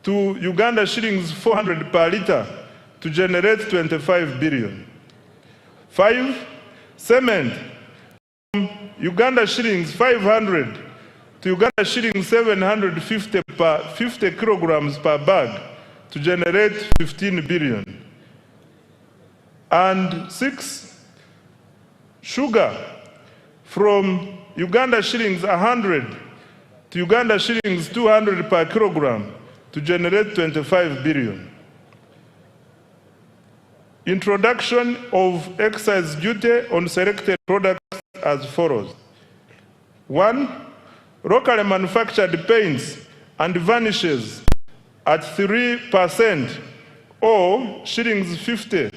to Uganda shillings 400 per litre to generate 25 billion. 5. Cement from Uganda shillings 500 to Uganda shillings 750 per 50 kilograms per bag to generate 15 billion. And 6. Sugar from Uganda shillings 100 to Uganda shillings 200 per kilogram to generate 25 billion. Introduction of excise duty on selected products as follows. 1. Locally manufactured paints and varnishes at 3% or shillings 50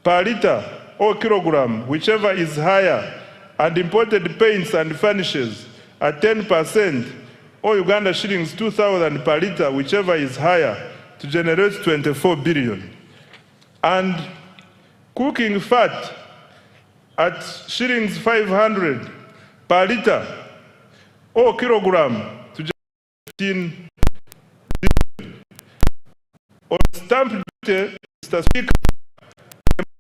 per litre or kilogram, whichever is higher, and imported paints and varnishes at 10% or Uganda shillings 2,000 per litre, whichever is higher, to generate 24 billion. And cooking fat at shillings 500 per litre or kilogram to generate 15 billion. On stamp duty, Mr. Speaker,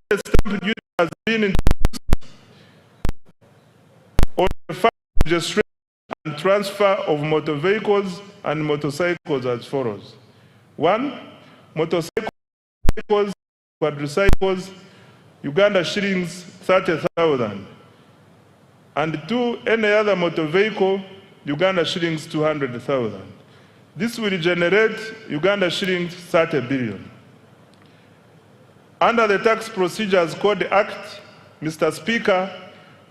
the stamp duty has been introduced on the fact registration and transfer of motor vehicles and motorcycles as follows. 1. Motorcycles, quadricycles, Uganda shillings 30,000. And 2. Any other motor vehicle, Uganda shillings 200,000. This will generate Uganda shillings 30 billion. Under the Tax Procedures Code Act, Mr. Speaker,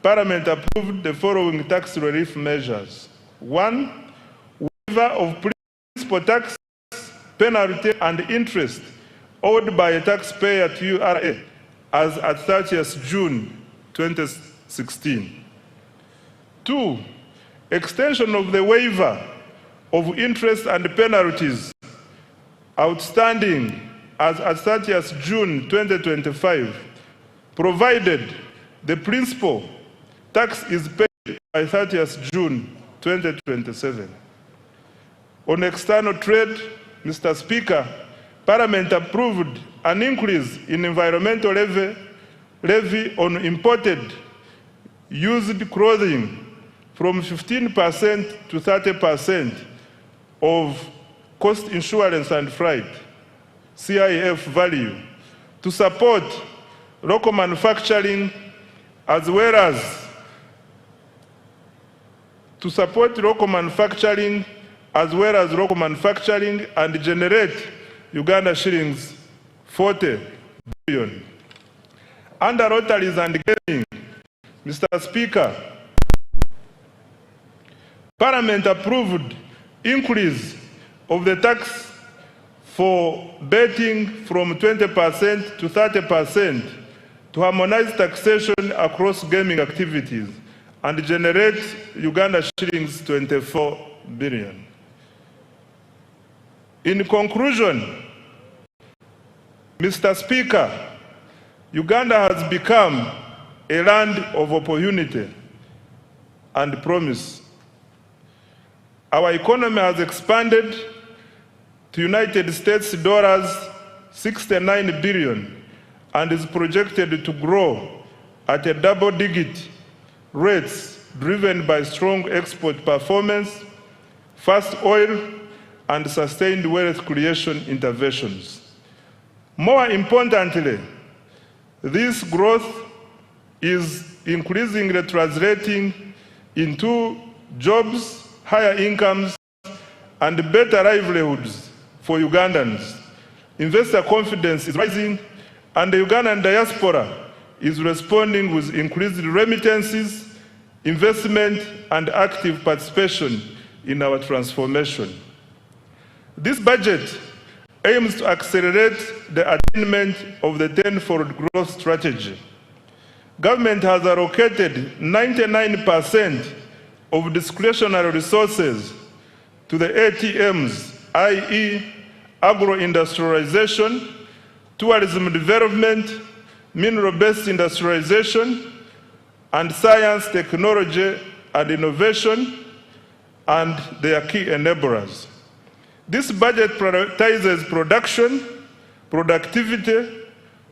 Parliament approved the following tax relief measures. 1. Waiver of principal tax, penalty, and interest owed by a taxpayer to URA as at 30th June 2016. 2. Extension of the waiver of interest and penalties outstanding as at 30th June 2025, provided the principal tax is paid by 30th June 2027. On external trade, Mr. Speaker, Parliament approved an increase in environmental levy on imported used clothing from 15% to 30% of cost insurance and freight, CIF value, to support local manufacturing as well as local manufacturing and generate Uganda shillings 40 billion. Under lotteries and gaming, Mr. Speaker, Parliament approved increase of the tax for betting from 20% to 30% to harmonize taxation across gaming activities and generate Uganda shillings 24 billion. In conclusion, Mr. Speaker, Uganda has become a land of opportunity and promise. Our economy has expanded to United States dollars 69 billion and is projected to grow at a double-digit rates driven by strong export performance, fast oil, and sustained wealth creation interventions. More importantly, this growth is increasingly translating into jobs, higher incomes, and better livelihoods for Ugandans. Investor confidence is rising, and the Ugandan diaspora is responding with increased remittances, investment, and active participation in our transformation. This budget aims to accelerate the attainment of the tenfold growth strategy. Government has allocated 99% of discretionary resources to the ATMs, i.e., agro-industrialization, tourism development, mineral-based industrialization, and science, technology, and innovation, and their key enablers. This budget prioritizes production, productivity,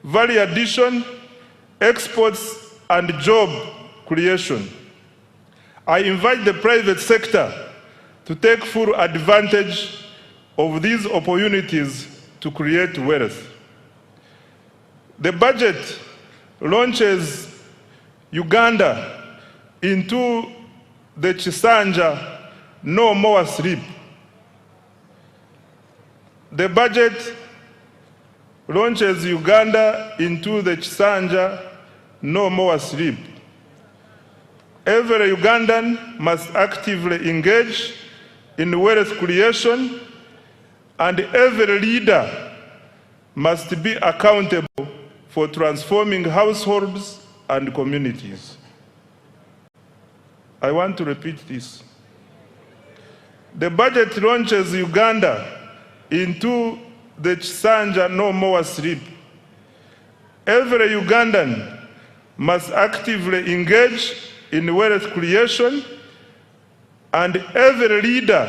value addition, exports, and job creation. I invite the private sector to take full advantage of these opportunities to create wealth. The budget launches Uganda into the Chisanja no more sleep. The budget launches Uganda into the Chisanja no more sleep. Every Ugandan must actively engage in wealth creation, and every leader must be accountable for transforming households and communities. I want to repeat this. The budget launches Uganda into the Chisanja no more sleep. Every Ugandan must actively engage in wealth creation, and every leader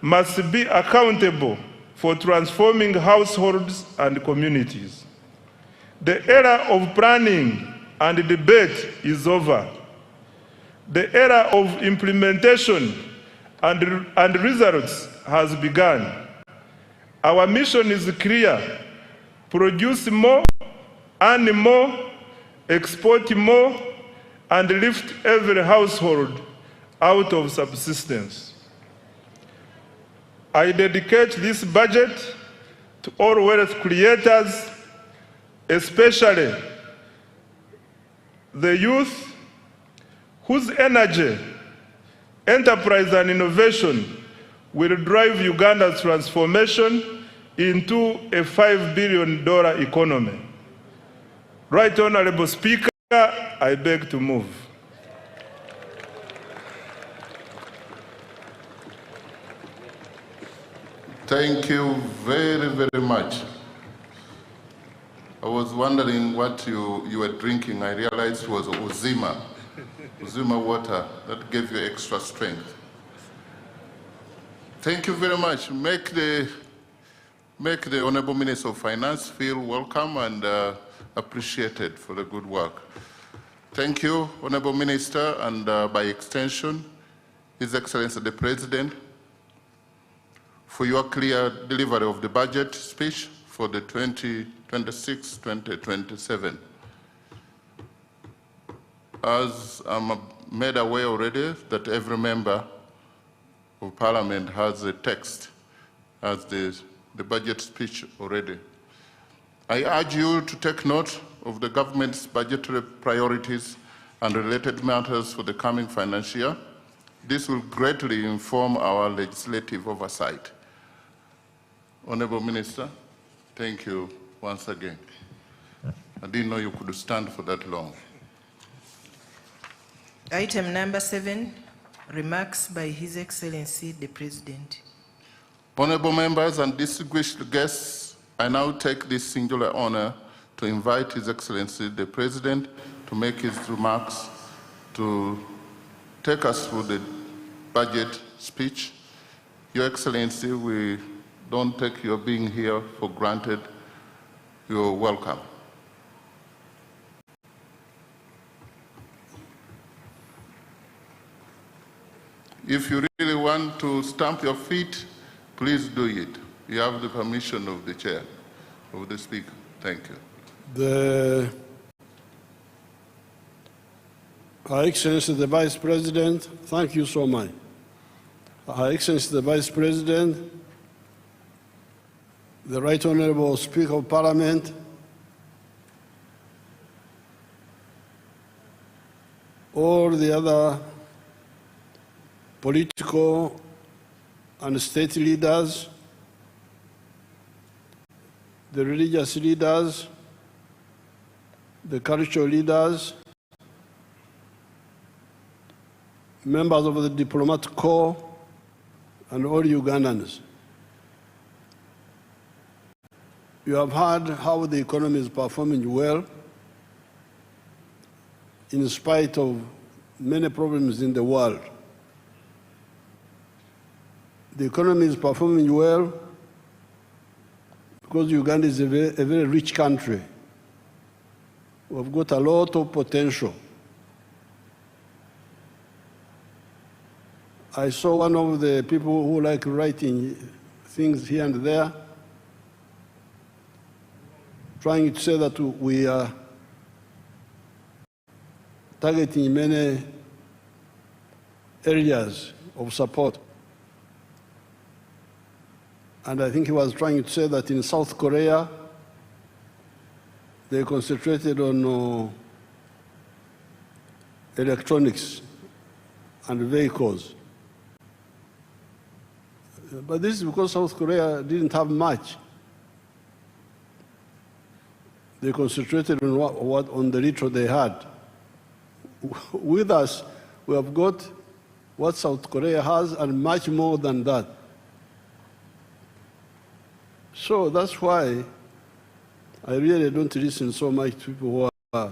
must be accountable for transforming households and communities. The era of planning and debate is over. The era of implementation and results has begun. Our mission is clear: produce more, earn more, export more, and lift every household out of subsistence. I dedicate this budget to all wealth creators, especially the youth, whose energy, enterprise, and innovation will drive Uganda's transformation into a $5 billion economy. Right Honorable Speaker, I beg to move. Thank you very, very much. I was wondering what you were drinking. I realized it was Uzima water that gave you extra strength. Thank you very much. Make the Honorable Minister of Finance feel welcome and appreciated for the good work. Thank you, Honorable Minister, and by extension, His Excellency the President, for your clear delivery of the budget speech for the 2026-2027. As I'm made aware already that every member of Parliament has a text as the budget speech already. I urge you to take note of the government's budgetary priorities and related matters for the coming financial year. This will greatly inform our legislative oversight. Honorable Minister, thank you once again. I didn't know you could stand for that long. Item number 7, remarks by His Excellency the President. Honorable members and distinguished guests, I now take this singular honor to invite His Excellency the President to make his remarks, to take us through the budget speech. Your Excellency, we don't take your being here for granted. You're welcome. If you really want to stamp your feet, please do it. You have the permission of the chair, of the speaker. Thank you. Her Excellency the Vice President, thank you so much. Her Excellency the Vice President, the Right Honorable Speaker of Parliament, all the other political and state leaders, the religious leaders, the cultural leaders, members of the diplomatic corps, and all Ugandans. You have heard how the economy is performing well in spite of many problems in the world. The economy is performing well because Uganda is a very rich country. We've got a lot of potential. I saw one of the people who like writing things here and there, trying to say that we are targeting many areas of support. And I think he was trying to say that in South Korea, they concentrated on electronics and vehicles. But this is because South Korea didn't have much. They concentrated on the little they had. With us, we have got what South Korea has and much more than that. So that's why I really don't listen so much to people who are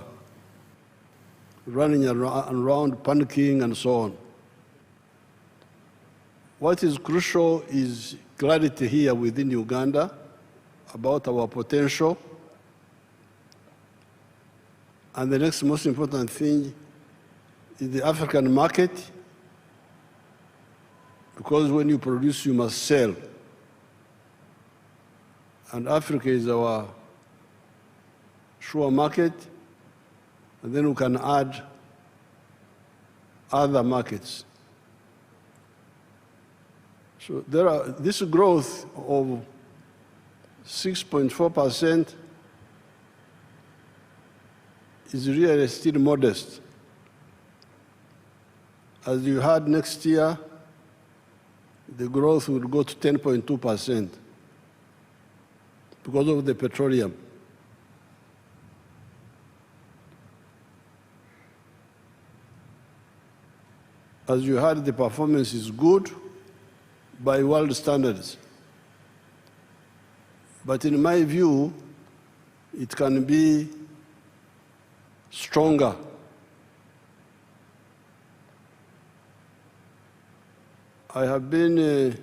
running around, panicking, and so on. What is crucial is clarity here within Uganda about our potential. And the next most important thing is the African market, because when you produce, you must sell. And Africa is our sure market, and then we can add other markets. So this growth of 6.4% is really still modest. As you heard, next year, the growth will go to 10.2% because of the petroleum. As you heard, the performance is good by world standards. But in my view, it can be stronger. I have been,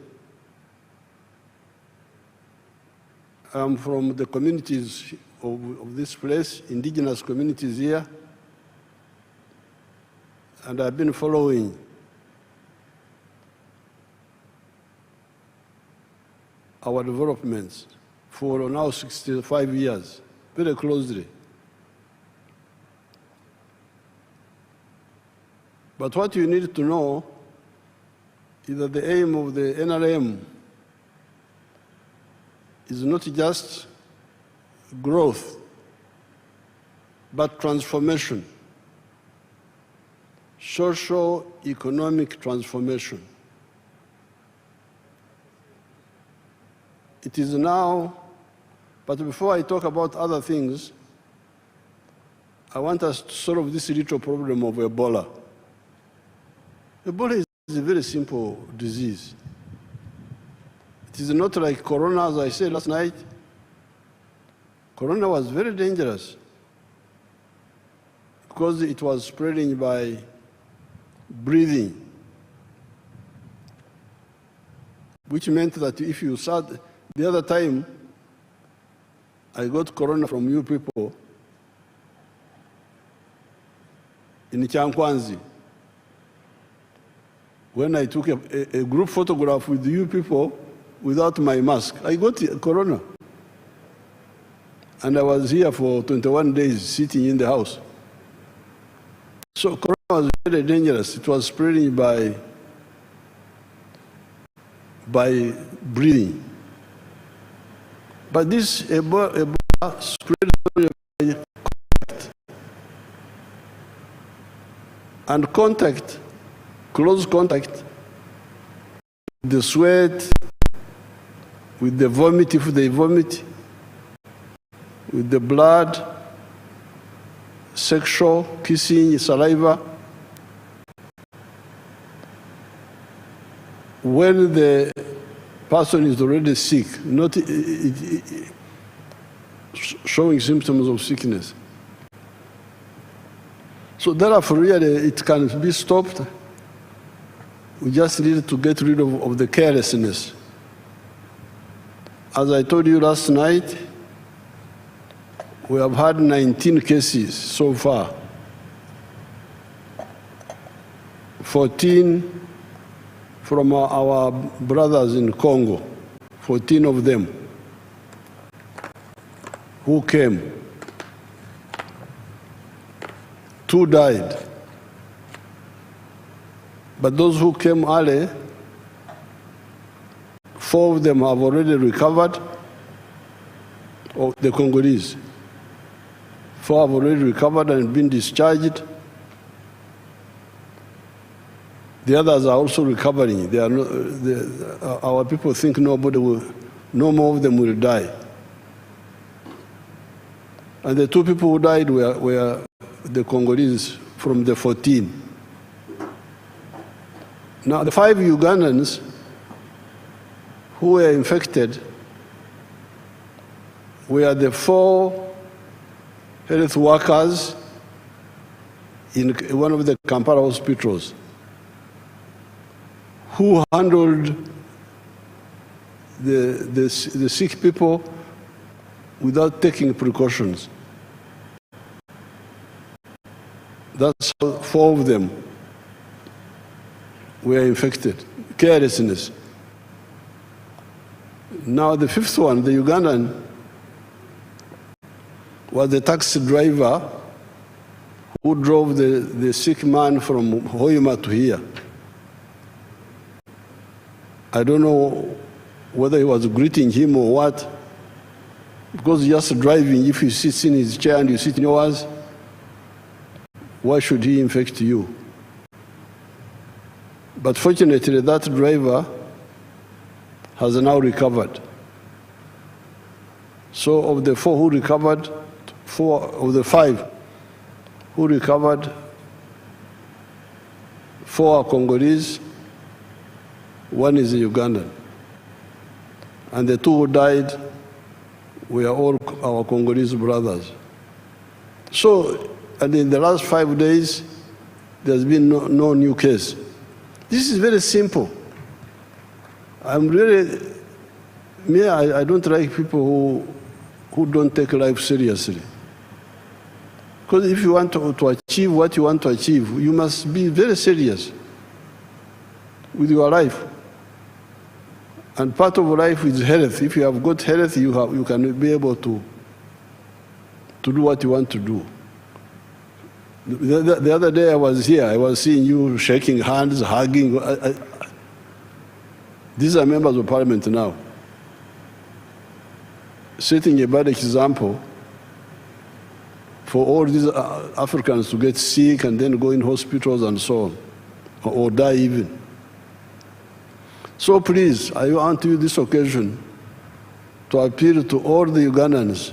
I'm from the communities of this place, indigenous communities here, and I've been following our developments for now 65 years, very closely. But what you need to know is that the aim of the NRM is not just growth, but transformation, socio-economic transformation. It is now, but before I talk about other things, I want us to solve this little problem of Ebola. Ebola is a very simple disease. It is not like Corona, as I said last night. Corona was very dangerous because it was spreading by breathing, which meant that if you sat, the other time I got Corona from you people in Chankwanzi, when I took a group photograph with you people without my mask. I got Corona. And I was here for 21 days sitting in the house. So Corona was very dangerous. It was spreading by breathing. But this Ebola spread by contact. And contact, close contact, the sweat, with the vomit, if they vomit, with the blood, sexual, kissing, saliva. When the person is already sick, not showing symptoms of sickness. So therefore, really, it can be stopped We just need to get rid of the carelessness. As I told you last night, we have had 19 cases so far. 14 from our brothers in Congo, 14 of them who came. 2 died. But those who came early, 4 of them have already recovered, or the Congolese. 4 have already recovered and been discharged. The others are also recovering. They are not, our people think no more of them will die. And the 2 people who died were the Congolese from the 14. Now, the 5 Ugandans who were infected were the 4 health workers in one of the Kampala hospitals who handled the sick people without taking precautions. That's how 4 of them were infected. Carelessness. Now the 5th one, the Ugandan, was the taxi driver who drove the sick man from Hoima to here. I don't know whether he was greeting him or what, because just driving, if he sits in his chair and you sit in yours, why should he infect you? But fortunately, that driver has now recovered. So of the 4 who recovered, 4 of the 5 who recovered, 4 are Congolese, 1 is a Ugandan. And the 2 who died were all our Congolese brothers. So, and in the last 5 days, there's been no new case. This is very simple. I'm really, I don't like people who don't take life seriously. Because if you want to achieve what you want to achieve, you must be very serious with your life. And part of life is health. If you have got health, you can be able to do what you want to do. The other day I was here, I was seeing you shaking hands, hugging. These are members of parliament now, setting a bad example for all these Africans to get sick and then go in hospitals and so on, or die even. So please, I want to use this occasion to appeal to all the Ugandans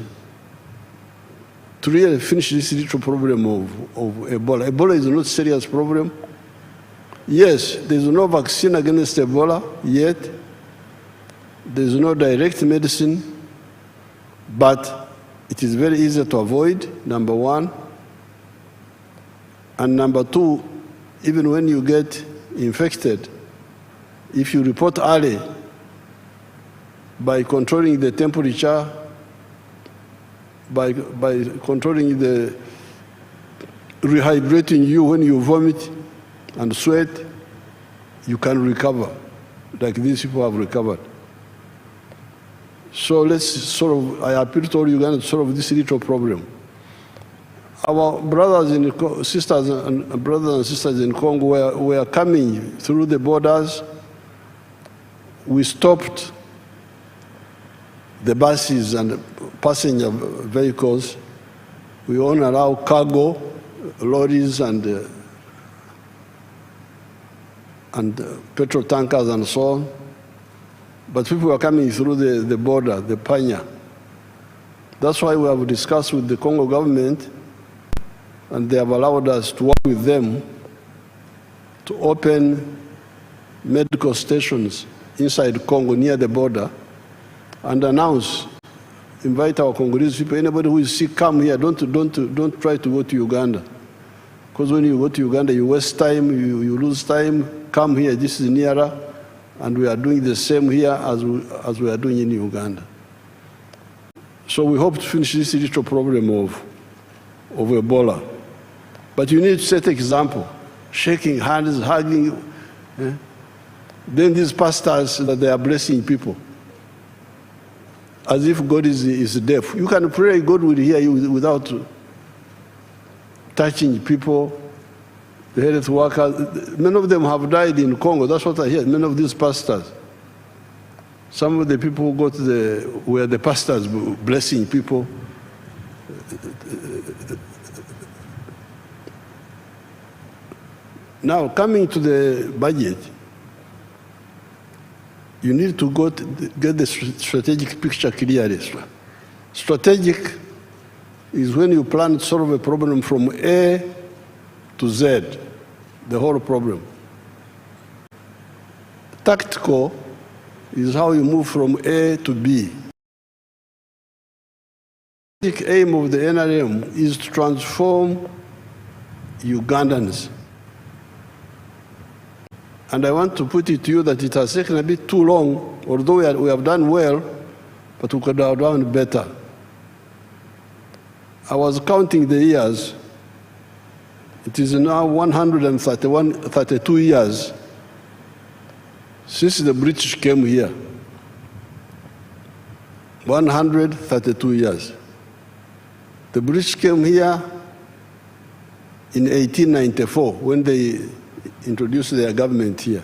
to really finish this little problem of Ebola. Ebola is not a serious problem. Yes, there's no vaccine against Ebola yet. There's no direct medicine, but it is very easy to avoid, number 1. And number 2, even when you get infected, if you report early by controlling the temperature, by controlling the rehydrating you when you vomit and sweat, you can recover, like these people have recovered. So let's I appeal to all Uganda to solve this little problem. Our brothers and sisters in Congo were coming through the borders. We stopped the buses and passenger vehicles. We won't allow cargo, lorries and petrol tankers and so on. But people were coming through the border, the Panya. That's why we have discussed with the Congo government, and they have allowed us to work with them to open medical stations inside Congo near the border and announce, invite our Congolese people, anybody who is sick, come here, don't try to go to Uganda. Because when you go to Uganda, you waste time, you lose time. Come here, this is nearer, and we are doing the same here as we are doing in Uganda. So we hope to finish this little problem of Ebola. But you need to set example, shaking hands, hugging. Then these pastors, that they are blessing people, as if God is deaf. You can pray, God will hear you without touching people, the health workers. Many of them have died in Congo. That's what I hear. Many of these pastors. Some of the people who were the pastors blessing people. Now, coming to the budget, you need to get the strategic picture clearly. Strategic is when you plan to solve a problem from A to Z, the whole problem. Tactical is how you move from A to B. The aim of the NRM is to transform Ugandans. And I want to put it to you that it has taken a bit too long, although we have done well, but we could have done better. I was counting the years. It is now 132 years since the British came here. 132 years. The British came here in 1894 when they introduced their government here.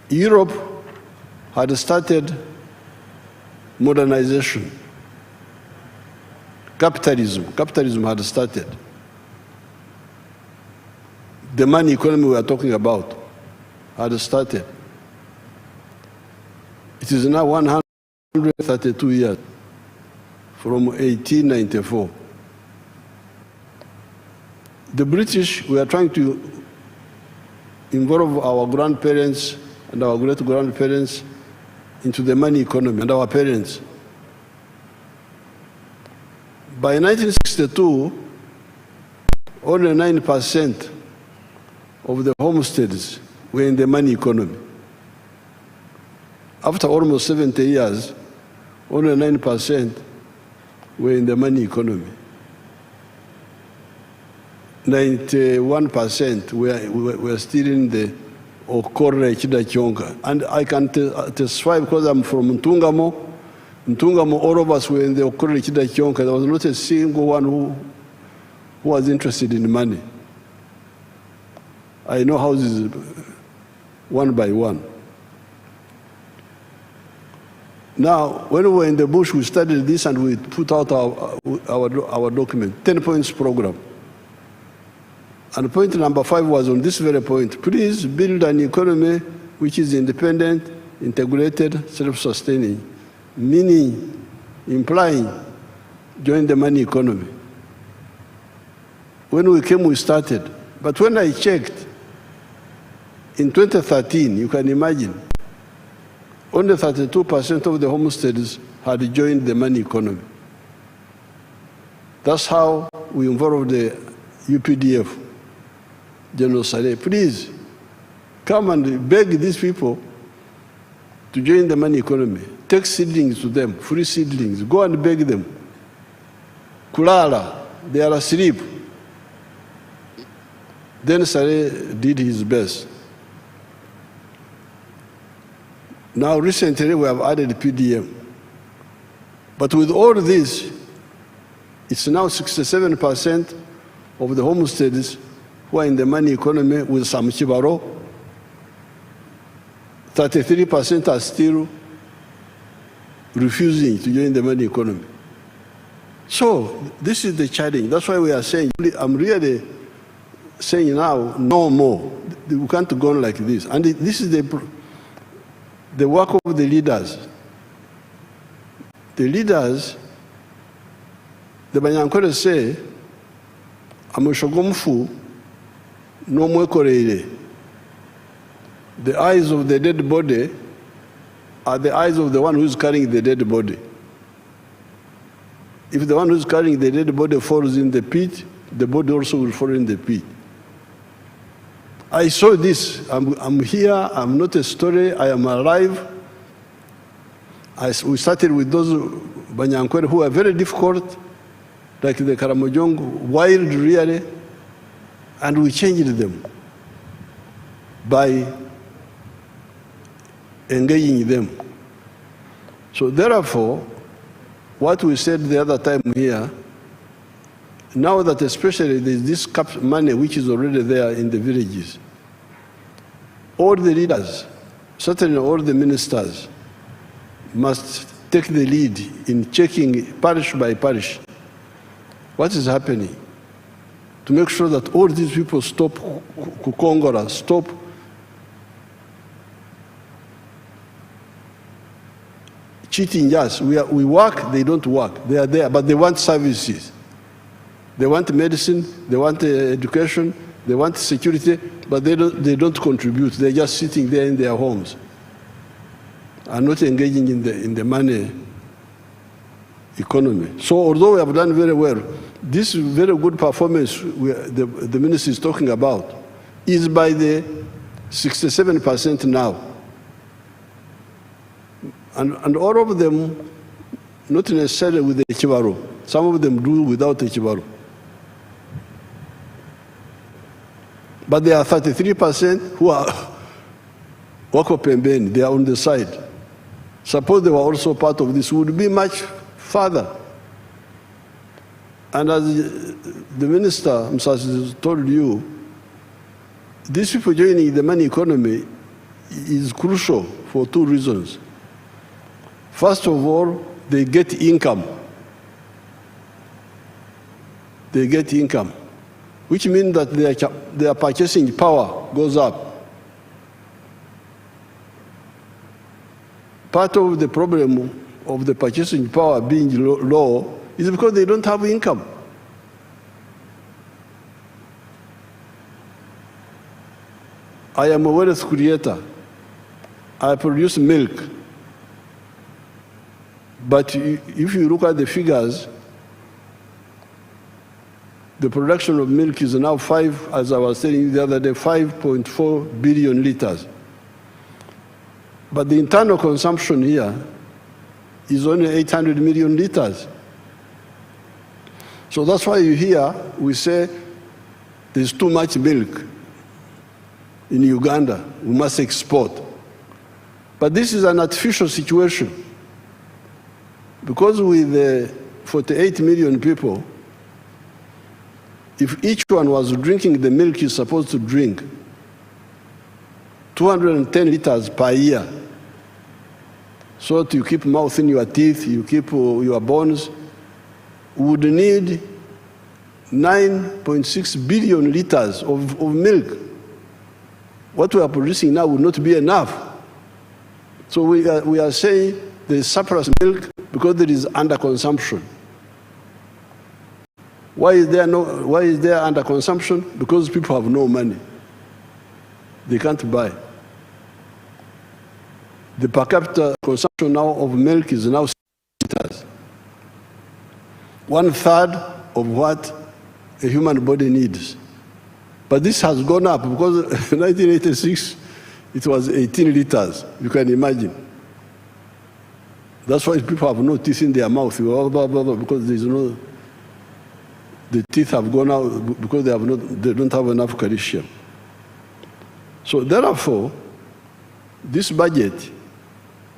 Europe had started modernization. Capitalism had started. The money economy we are talking about had started. It is now 132 years from 1894. The British, we are trying to involve our grandparents and our great-grandparents into the money economy, and our parents. By 1962, only 9% of the homesteads were in the money economy. After almost 70 years, only 9% were in the money economy. 91% were still in the Okore Chidachonga. And I can testify because I'm from Ntungamo. Ntungamo, all of us were in the Okore Chidachonga. There was not a single one who was interested in money. I know houses one by one. Now, when we were in the bush, we studied this and we put out our document, 10 points program. And point number 5 was on this very point. Please build an economy which is independent, integrated, self-sustaining, meaning, implying, join the money economy. When we came, we started. But when I checked, in 2013, you can imagine, only 32% of the homesteads had joined the money economy. That's how we involved the UPDF. General Saleh, please come and beg these people to join the money economy. Take seedlings to them, free seedlings. Go and beg them. Kulala, they are asleep. Then Saleh did his best. Now recently we have added PDM. But with all this, it's now 67% of the homesteads who are in the money economy with some chibaro. 33% are still refusing to join the money economy. So this is the challenge. That's why we are saying, I'm really saying now, no more. We can't go on like this. And this is the work of the leaders. The leaders, the Banyankore say, Amoshogomfu, no mwekoreire. The eyes of the dead body are the eyes of the one who is carrying the dead body. If the one who's carrying the dead body falls in the pit, the body also will fall in the pit. I saw this. I'm here. I'm not a story. I am alive. We started with those Banyankwere who are very difficult, like the Karamojong, wild really, and we changed them by engaging them. So therefore, what we said the other time here, now that especially there's this money which is already there in the villages, all the leaders, certainly all the ministers, must take the lead in checking parish by parish what is happening, to make sure that all these people stop kukongora, stop cheating us. We work, they don't work. They are there, but they want services. They want medicine, they want education, they want security, but they don't contribute. They're just sitting there in their homes and not engaging in the money economy. So although we have done very well, this very good performance the minister is talking about is by the 67% now. And all of them, not necessarily with the H.E.Museveni. Some of them do without H.E.Museveni. But there are 33% who are wako pembeni, they are on the side. Suppose they were also part of this, would be much further. And as the minister Musasi told you, these people joining the money economy is crucial for two reasons. First of all, they get income. They get income, which means that their purchasing power goes up. Part of the problem of the purchasing power being low is because they don't have income. I am a wealth creator. I produce milk. But if you look at the figures, the production of milk is now as I was telling you the other day, 5.4 billion liters. But the internal consumption here is only 800 million liters. So that's why you hear we say there's too much milk in Uganda, we must export. But this is an artificial situation. Because with 48 million people, if each one was drinking the milk he's supposed to drink, 210 liters per year, so that you keep mouth in your teeth, you keep your bones, would need 9.6 billion liters of milk. What we are producing now would not be enough. So we are saying there is surplus milk because there is underconsumption. Why is there underconsumption? Because people have no money. They can't buy. The per capita consumption now of milk is now 6 liters. 1/3 of what a human body needs. But this has gone up because in 1986, it was 18 liters. You can imagine. That's why people have no teeth in their mouth, because there's no, the teeth have gone out because they don't have enough calcium. So therefore, this budget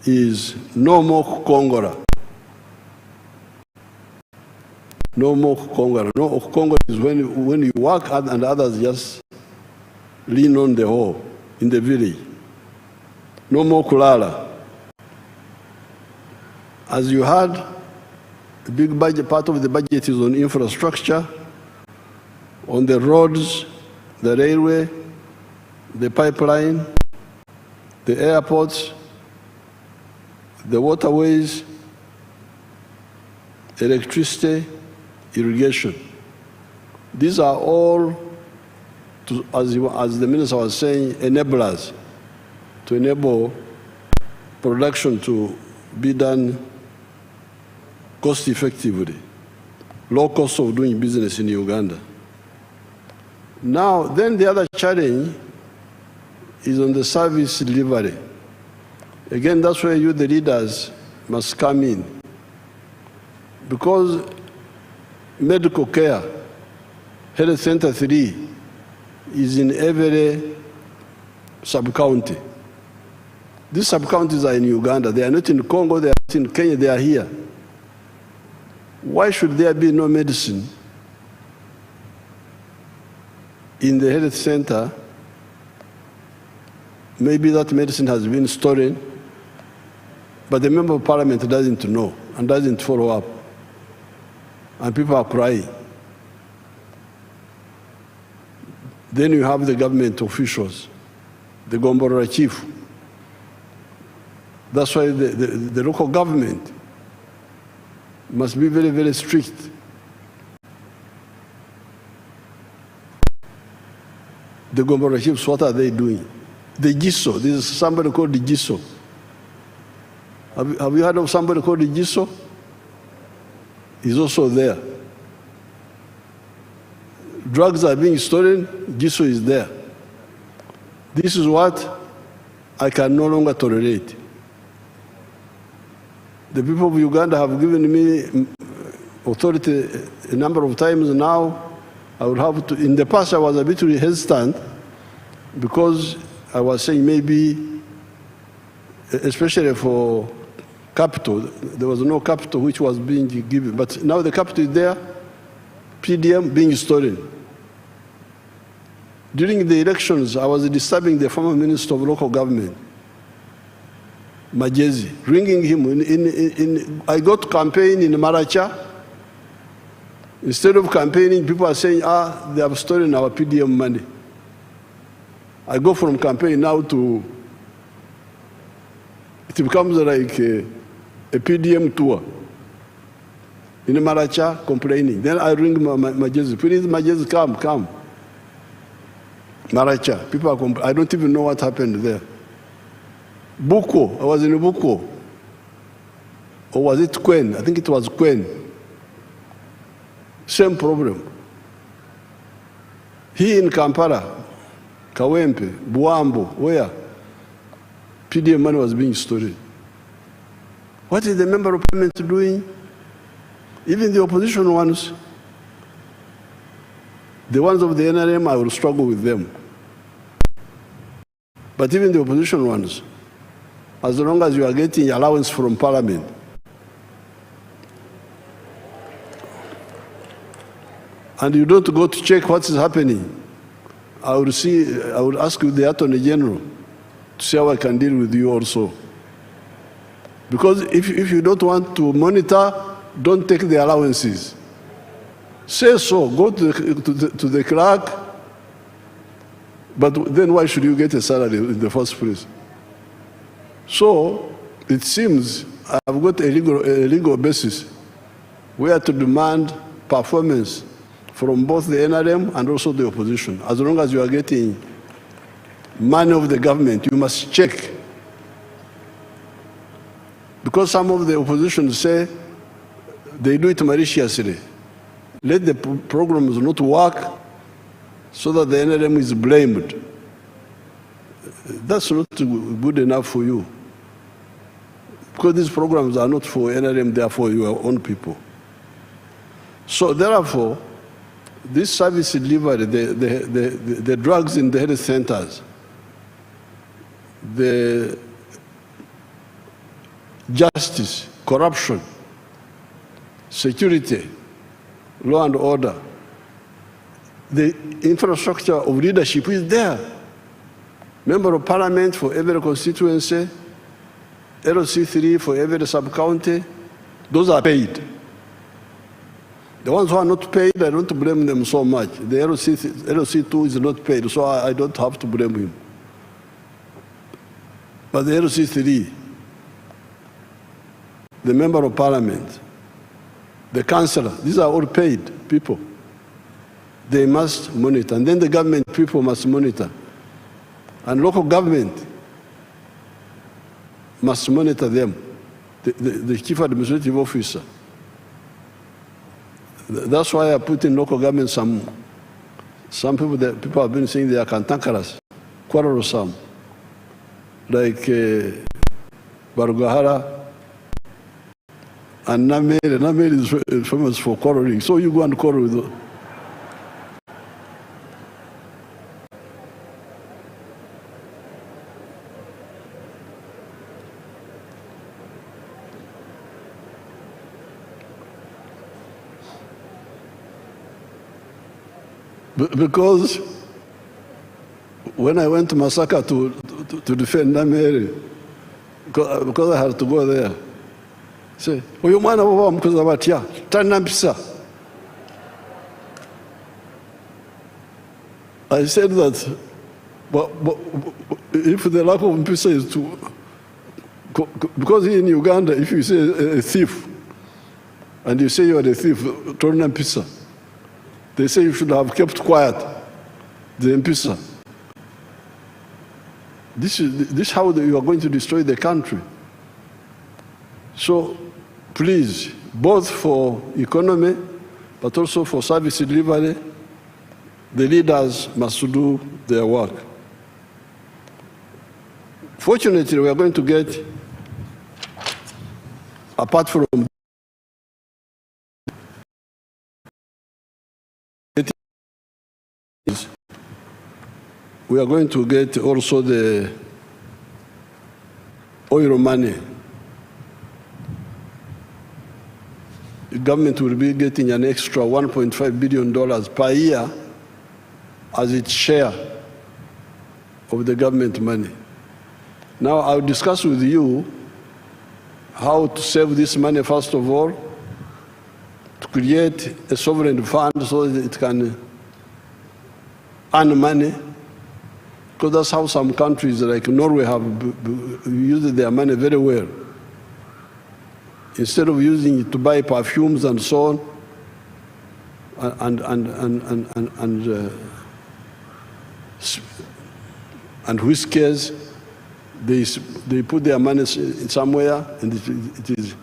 is no more Kongora. No more Kongora. No, Kongora is when you work and others just lean on the hoe in the village. No more Kulala. As you heard, the big budget, part of the budget is on infrastructure, on the roads, the railway, the pipeline, the airports, the waterways, electricity, irrigation. These are all, as the minister was saying, enablers to enable production to be done cost effectively. low cost of doing business in Uganda. Now, then the other challenge is on the service delivery. Again, that's where you, the leaders, must come in. Because medical care, Health Center 3, is in every sub-county. These sub-counties are in Uganda. They are not in Congo, they are not in Kenya, they are here. Why should there be no medicine in the health center? Maybe that medicine has been stolen, but the member of parliament doesn't know and doesn't follow up. And people are crying. Then you have the government officials, the Gomborora chief. That's why the local government must be very, very strict. The Gomborora chiefs, what are they doing? The GISO, there is somebody called the GISO. Have you heard of somebody called the GISO? He's also there. Drugs are being stolen, GISO is there. This is what I can no longer tolerate. The people of Uganda have given me authority a number of times now. I would have to, in the past I was a bit hesitant because I was saying maybe, especially for capital, there was no capital which was being given, but now the capital is there, PDM being stolen. During the elections, I was disturbing the former Minister of Local Government, Majezi, ringing him. I got to campaign in Maracha. Instead of campaigning, people are saying, they have stolen our PDM money. I go from campaign now to, it becomes like a PDM tour. In Maracha, complaining. Then I ring Majezi, please, Majezi, come. Maracha, people are complaining. I don't even know what happened there. Buko, I was in Buko. Or was it Kwen? I think it was Kwen. Same problem. He in Kampala, Kawempe, Buambo, where PDM money was being stolen. What is the member of parliament doing? Even the opposition ones, the ones of the NRM, I will struggle with them. But even the opposition ones, as long as you are getting allowance from parliament, and you don't go to check what is happening, I will ask you, the Attorney General, to see how I can deal with you also. Because if you don't want to monitor, don't take the allowances. Say so, go to the clerk, but then why should you get a salary in the first place? So it seems I've got a legal basis where to demand performance from both the NRM and also the opposition. As long as you are getting money of the government, you must check. Because some of the opposition say they do it maliciously. Let the programs not work so that the NRM is blamed. That's not good enough for you. Because these programs are not for NRM, they are for your own people. So therefore, this service delivery, the drugs in the health centers, the justice, corruption, security, law and order, the infrastructure of leadership is there. Member of parliament for every constituency, LC3 for every sub-county, those are paid. The ones who are not paid, I don't blame them so much. The LC2 is not paid, so I don't have to blame him. But the LC3, the member of parliament, the councillor, these are all paid people. They must monitor, and then the government people must monitor. And local government must monitor them, the chief administrative officer, That's why I put in local government some people that people have been saying they are cantankerous, quarrelsome, like Barugahara and Namere. Namere is famous for quarreling, so you go and quarrel with them. Because when I went to Masaka to defend Namere, because I had to go there, say, "Uyu mwana baba mkuza batya, tanampisa." I said that, but if the lack of mpisa is to, because in Uganda, if you say a thief, and you say you are a thief, tanampisa. They say you should have kept quiet, the Mpisa. This is how you are going to destroy the country. So please, both for economy, but also for service delivery, the leaders must do their work. Fortunately, we are going to get, apart from we are going to get also the oil money. The government will be getting an extra $1.5 billion per year as its share of the government money. Now I'll discuss with you how to save this money, first of all, to create a sovereign fund so that it can earn money, because that's how some countries like Norway have used their money very well. Instead of using it to buy perfumes and so on, and whiskers, they put their money somewhere and it is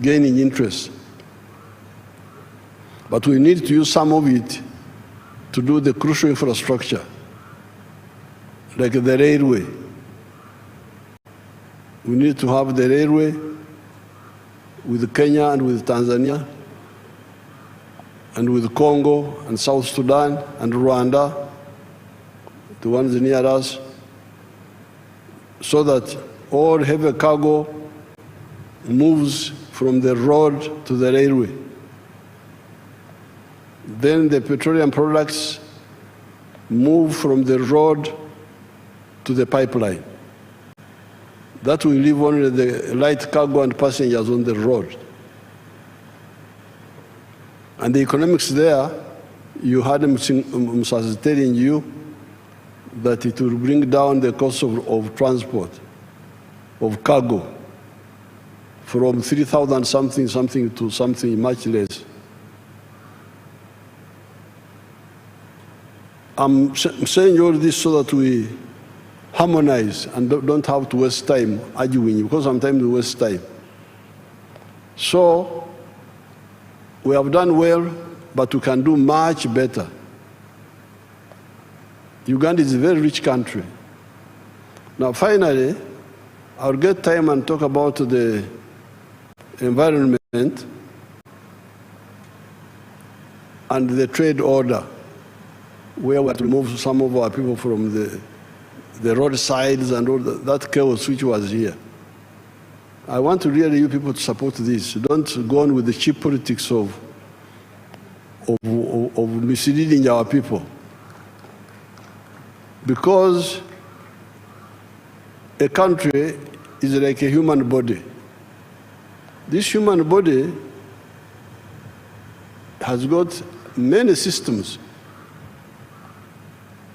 gaining interest. But we need to use some of it to do the crucial infrastructure, like the railway. We need to have the railway with Kenya and with Tanzania and with Congo and South Sudan and Rwanda, the ones near us, so that all heavy cargo moves from the road to the railway. Then the petroleum products move from the road to the pipeline. That will leave only the light cargo and passengers on the road. And the economics there, you had Museveni telling you that it will bring down the cost of transport, of cargo, from 3,000 something to something much less. I'm saying all this so that we harmonize and don't have to waste time arguing, because sometimes we waste time. So we have done well, but we can do much better. Uganda is a very rich country. Now finally, I'll get time and talk about the environment and the trade order, where we have to remove some of our people from the roadsides and all that chaos which was here. I want to really you people to support this. Don't go on with the cheap politics of misleading our people. Because a country is like a human body. This human body has got many systems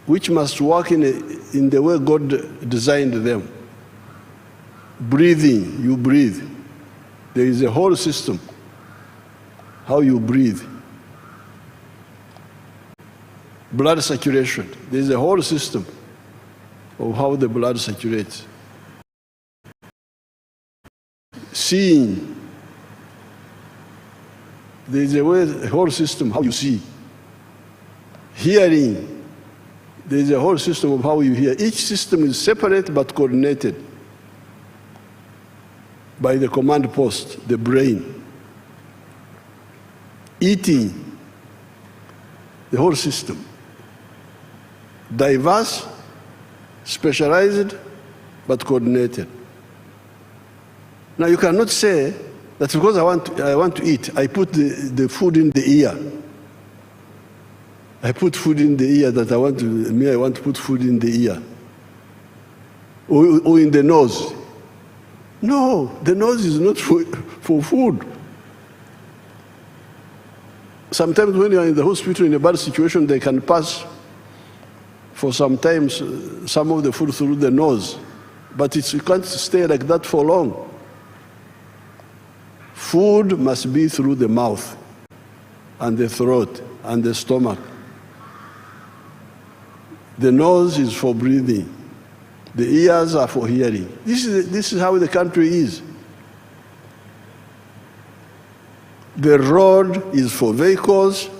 which must work in the way God designed them. Breathing, you breathe. There is a whole system, how you breathe. Blood circulation, there is a whole system of how the blood circulates. Seeing, There is a whole system, how you see. Hearing, there is a whole system of how you hear. Each system is separate but coordinated by the command post, the brain. Eating, the whole system. Diverse, specialized, but coordinated. Now you cannot say that because I want to eat, I put the food in the ear. I put food in the ear that I want to put food in the ear. Or in the nose. No, the nose is not for food. Sometimes when you are in the hospital in a bad situation, they can pass for sometimes some of the food through the nose. But you can't stay like that for long. Food must be through the mouth and the throat and the stomach. The nose is for breathing. The ears are for hearing. This is how the country is. The road is for vehicles,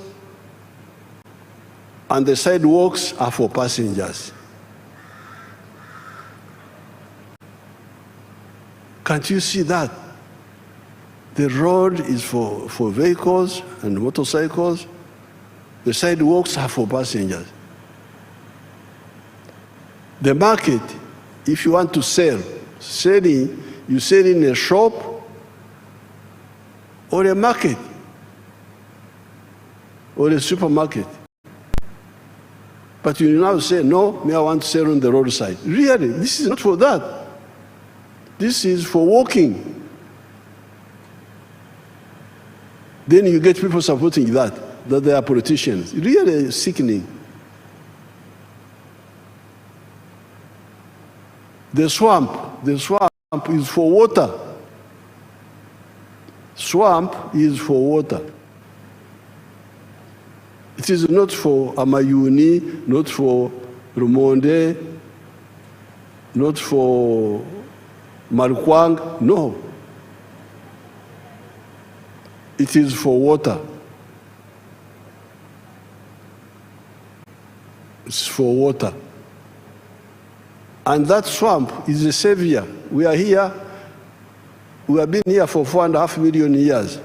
and the sidewalks are for passengers. Can't you see that? The road is for vehicles and motorcycles. The sidewalks are for passengers. The market, if you want to sell, you sell in a shop or a market or a supermarket. But you now say, no, I want to sell on the roadside. Really, this is not for that. This is for walking. Then you get people supporting that they are politicians. Really sickening. The swamp is for water. Swamp is for water. It is not for Amayuni, not for Rumonde, not for Marukwang, no. It is for water. It's for water. And that swamp is a savior. We are here. We have been here for 4.5 million years.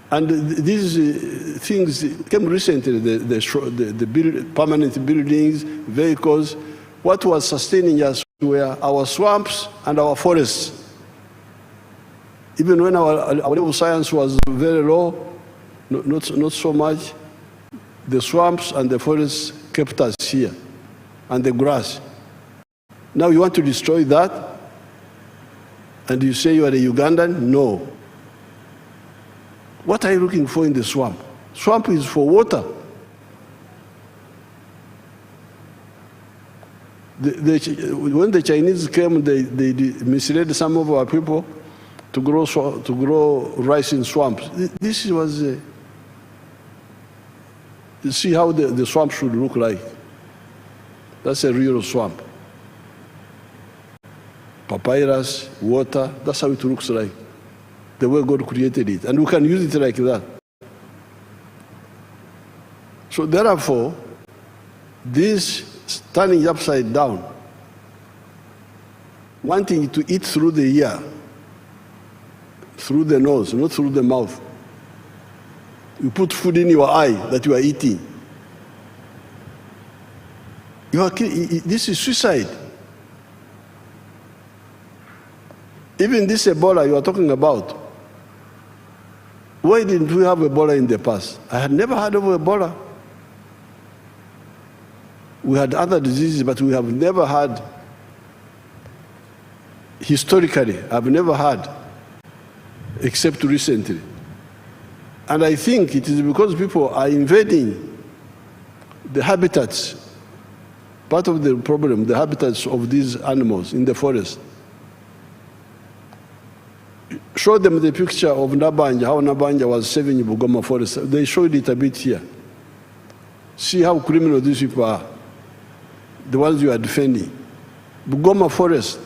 And these things came recently, the permanent buildings, vehicles. What was sustaining us were our swamps and our forests. Even when our level of science was very low, not so much, the swamps and the forests kept us here, and the grass. Now you want to destroy that, and you say you are a Ugandan? No. What are you looking for in the swamp? Swamp is for water. When the Chinese came, they misled some of our people to grow rice in swamps. This was you see how the swamp should look like. That's a real swamp. Papyrus, water, that's how it looks like. The way God created it. And we can use it like that. So therefore, this standing upside down, wanting to eat through the ear, through the nose, not through the mouth. You put food in your eye that you are eating. This is suicide. Even this Ebola you are talking about, why didn't we have Ebola in the past? I had never heard of Ebola. We had other diseases, but we have never had, historically, I've never had, except recently. And I think it is because people are invading the habitats, part of the problem, the habitats of these animals in the forest. Show them the picture of Nabanja, how Nabanja was saving Bugoma forest. They showed it a bit here. See how criminal these people are, the ones you are defending. Bugoma forest.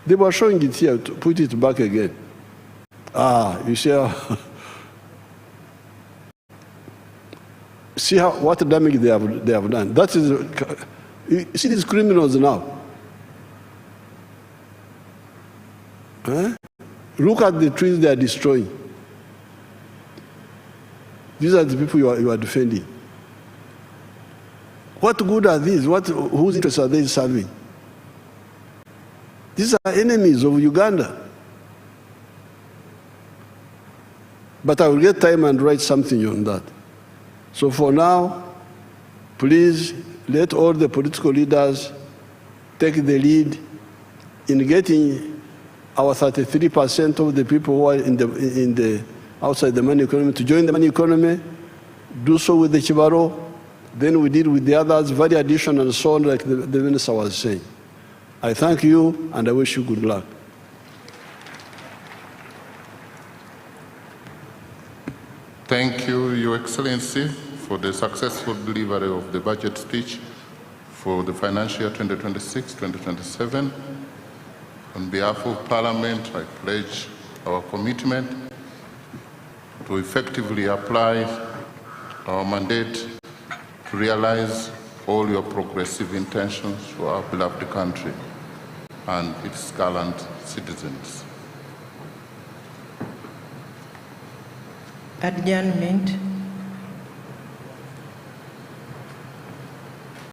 They were showing it here, to put it back again. You see how, see how, what damage they have done. That is, you see these criminals now. Look at the trees they are destroying. These are the people you are defending. What good are these? Whose interests are they serving? These are enemies of Uganda. But I will get time and write something on that. So for now, please let all the political leaders take the lead in getting our 33% of the people who are outside the money economy to join the money economy, do so with the Chibaro, then we deal with the others, value addition and so on, like the minister was saying. I thank you and I wish you good luck. Thank you, Your Excellency, for the successful delivery of the budget speech for the financial year 2026-2027. On behalf of Parliament, I pledge our commitment to effectively apply our mandate to realize all your progressive intentions for our beloved country and its gallant citizens. Adjournment.